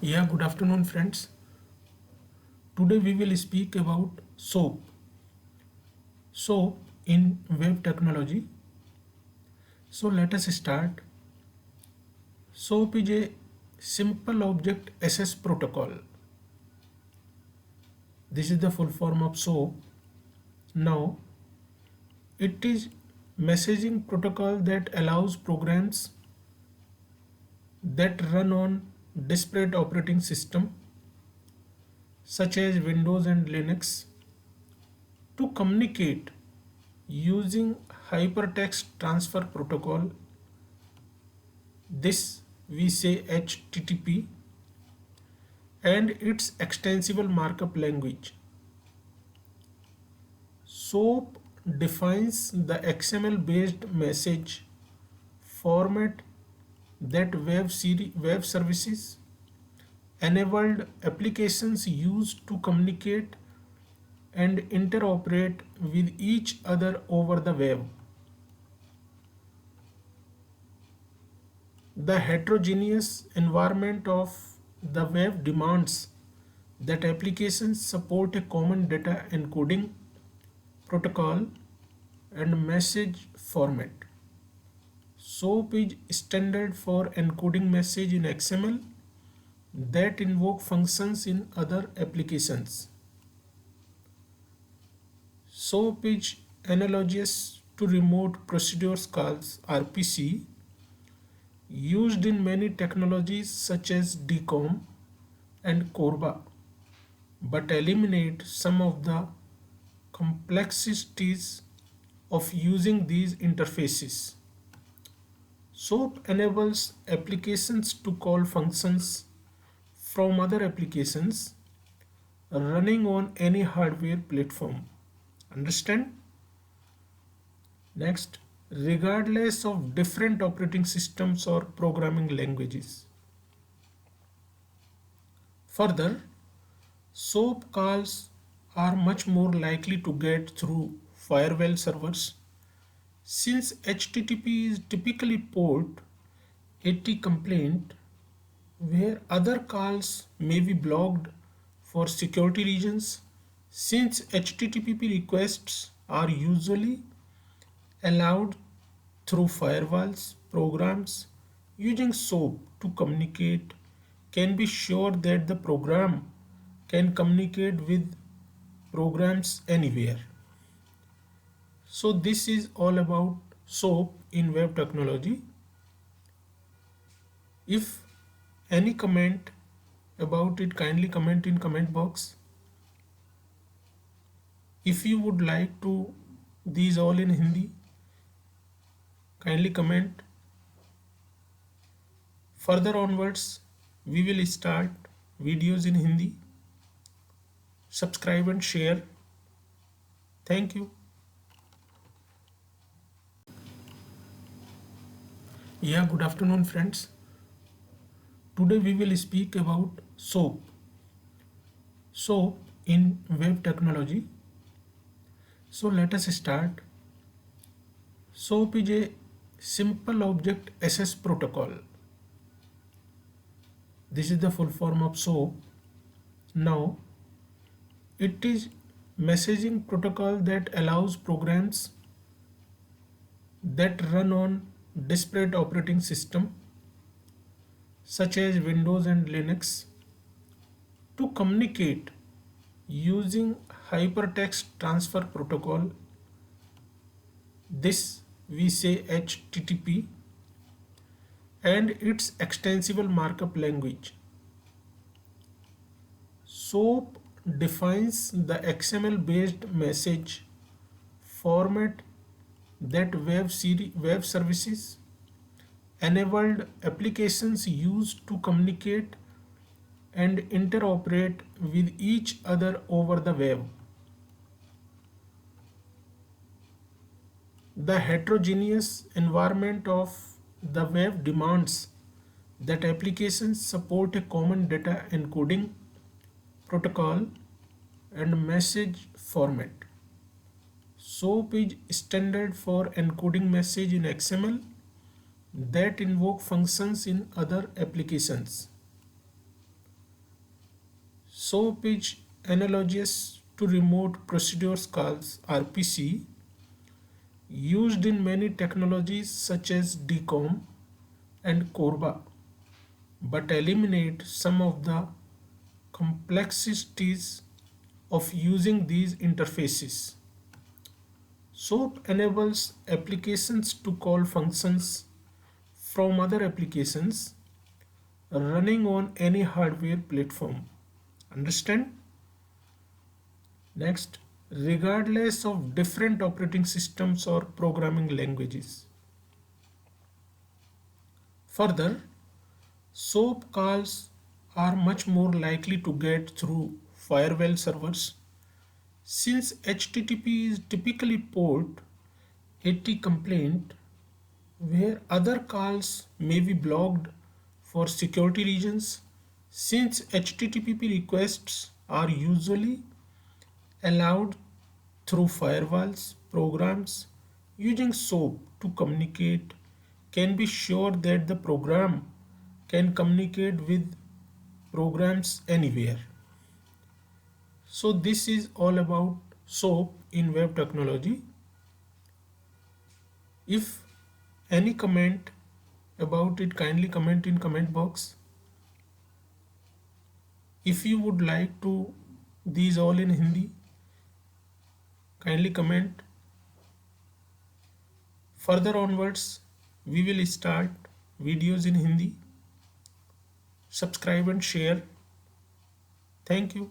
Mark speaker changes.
Speaker 1: Yeah, good afternoon, friends. Today we will speak about SOAP. SOAP in web technology. So let us start. SOAP is a simple object access protocol. This is the full form of SOAP. Now, it is messaging protocol that allows programs that run on disparate operating system such as Windows and Linux to communicate using hypertext transfer protocol. This we say HTTP, and its extensible markup language. SOAP defines the XML based message format that web services enabled applications use to communicate and interoperate with each other over the web. The heterogeneous environment of the web demands that applications support a common data encoding protocol and message format. SOAP is standard for encoding message in XML that invoke functions in other applications. SOAP is analogous to remote procedures calls RPC used in many technologies such as DCOM and CORBA, but eliminate some of the complexities of using these interfaces. SOAP enables applications to call functions from other applications running on any hardware platform. Understand? Next, regardless of different operating systems or programming languages. Further, SOAP calls are much more likely to get through firewall servers since HTTP is typically port 80 compliant, where other calls may be blocked for security reasons. Since HTTP requests are usually allowed through firewalls, programs using SOAP to communicate can be sure that the program can communicate with programs anywhere. So this is all about SOAP in web technology. If any comment about it, kindly comment in comment box. If you would like to these all in Hindi, kindly comment. Further onwards, we will start videos in Hindi. Subscribe and share. Thank you. Yeah, good afternoon, friends. Today we will speak about SOAP. SOAP in web technology. So let us start. SOAP is a simple object access protocol. This is the full form of SOAP. Now, it is messaging protocol that allows programs that run on disparate operating system such as Windows and Linux to communicate using hypertext transfer protocol. This we say HTTP, and its extensible markup language. SOAP defines the XML based message format that web services enabled applications use to communicate and interoperate with each other over the web. The heterogeneous environment of the web demands that applications support a common data encoding protocol and message format. SOAP is standard for encoding message in XML that invoke functions in other applications. SOAP is analogous to remote procedures calls RPC used in many technologies such as DCOM and CORBA, but eliminate some of the complexities of using these interfaces. SOAP enables applications to call functions from other applications running on any hardware platform. Understand? Next, regardless of different operating systems or programming languages. Further, SOAP calls are much more likely to get through firewall servers since HTTP is typically port 80 complaint where other calls may be blocked for security reasons. Since HTTP requests are usually allowed through firewalls, programs using SOAP to communicate can be sure that the program can communicate with programs anywhere. So this is all about SOAP in web technology. If any comment about it, kindly comment in comment box. If you would like to these all in Hindi, kindly comment. Further onwards, we will start videos in Hindi. Subscribe and share. Thank you.